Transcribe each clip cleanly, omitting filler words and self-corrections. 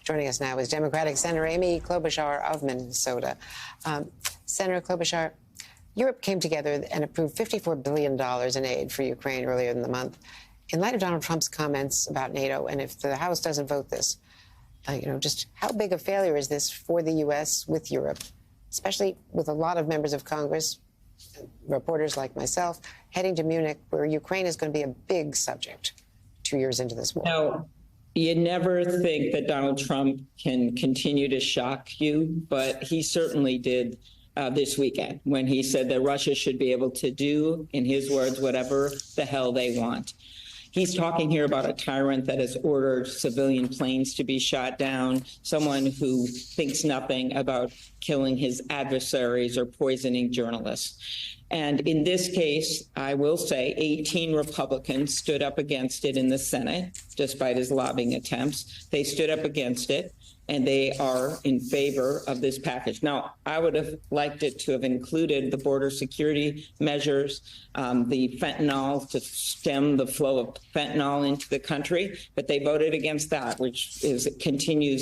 Joining us now is Democratic Senator Amy Klobuchar of Minnesota. Senator Klobuchar, Europe came together and approved $54 billion in aid for Ukraine earlier in the month. In light of Donald Trump's comments about NATO, and if the House doesn't vote this, just how big a failure is this for the U.S. with Europe, especially with a lot of members of Congress, reporters like myself, heading to Munich, where Ukraine is going to be a big subject 2 years into this war? No, you never think that Donald Trump can continue to shock you, but he certainly did this weekend when he said that Russia should be able to do, in his words, whatever the hell they want. He's talking here about a tyrant that has ordered civilian planes to be shot down, someone who thinks nothing about killing his adversaries or poisoning journalists. And in this case, I will say 18 Republicans stood up against it in the Senate, despite his lobbying attempts. They stood up against it, and they are in favor of this package. Now, I would have liked it to have included the border security measures, the fentanyl, to stem the flow of fentanyl into the country, but they voted against that, which will continue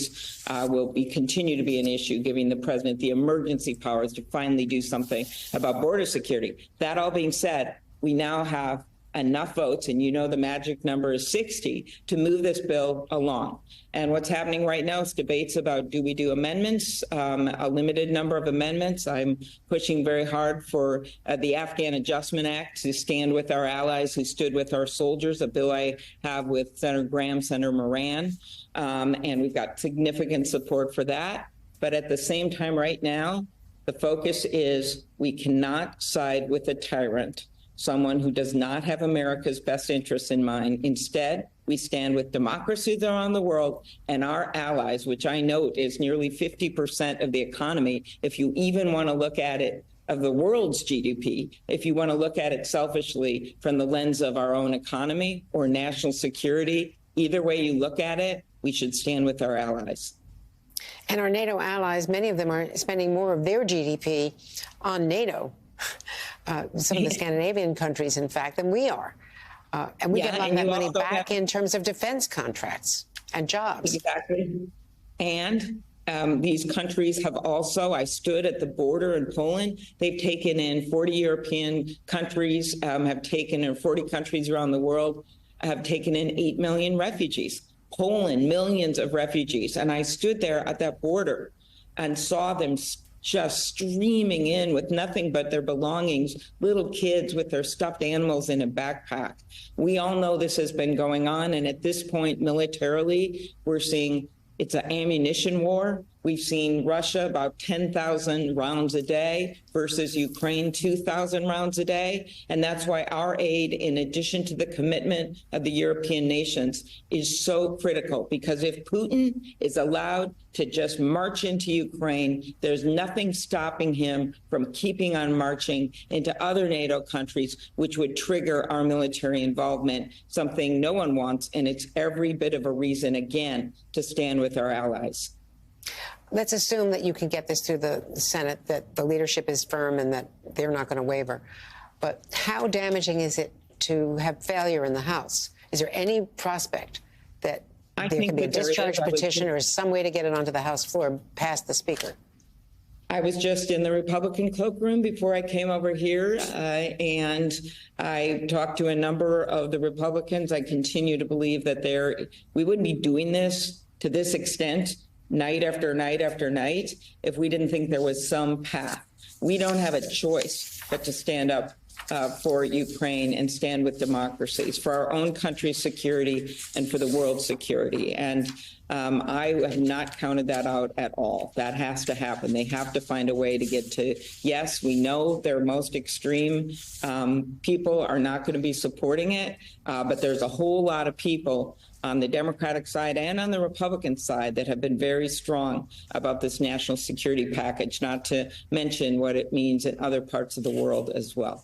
to be an issue, giving the president the emergency powers to finally do something about border security. That all being said, we now have enough votes, and the magic number is 60, to move this bill along. And what's happening right now is debates about, do we do amendments, a limited number of amendments. I'm pushing very hard for the Afghan Adjustment Act to stand with our allies who stood with our soldiers, a bill I have with Senator Graham, Senator Moran, and we've got significant support for that. But at the same time right now, the focus is we cannot side with a tyrant, someone who does not have America's best interests in mind. Instead, we stand with democracies around the world and our allies, which I note is nearly 50% of the economy, if you even want to look at it of the world's GDP, if you want to look at it selfishly from the lens of our own economy or national security. Either way you look at it, we should stand with our allies. And our NATO allies, many of them are spending more of their GDP on NATO, some of the Scandinavian countries, in fact, than we are. And we get a lot of that money back in terms of defense contracts and jobs. Exactly. And these countries have also, I stood at the border in Poland, they've taken in 40 European countries, have taken in 40 countries around the world, have taken in 8 million refugees. Poland, millions of refugees. And I stood there at that border and saw them just streaming in with nothing but their belongings, little kids with their stuffed animals in a backpack. We all know this has been going on. And at this point, militarily, we're seeing it's an ammunition war. We've seen Russia about 10,000 rounds a day versus Ukraine 2,000 rounds a day. And that's why our aid, in addition to the commitment of the European nations, is so critical. Because if Putin is allowed to just march into Ukraine, there's nothing stopping him from keeping on marching into other NATO countries, which would trigger our military involvement, something no one wants. And it's every bit of a reason, again, to stand with our allies. Let's assume that you can get this through the Senate, that the leadership is firm and that they're not going to waver. But how damaging is it to have failure in the House? Is there any prospect that there could be a discharge petition or some way to get it onto the House floor past the Speaker? I was just in the Republican cloakroom before I came over here, and I talked to a number of the Republicans. I continue to believe that we wouldn't be doing this to this extent night after night after night if we didn't think there was some path. We don't have a choice but to stand up for Ukraine and stand with democracies, for our own country's security and for the world's security. And I have not counted that out at all. That has to happen. They have to find a way to get to, yes, we know their most extreme people are not going to be supporting it, but there's a whole lot of people on the Democratic side and on the Republican side that have been very strong about this national security package, not to mention what it means in other parts of the world as well.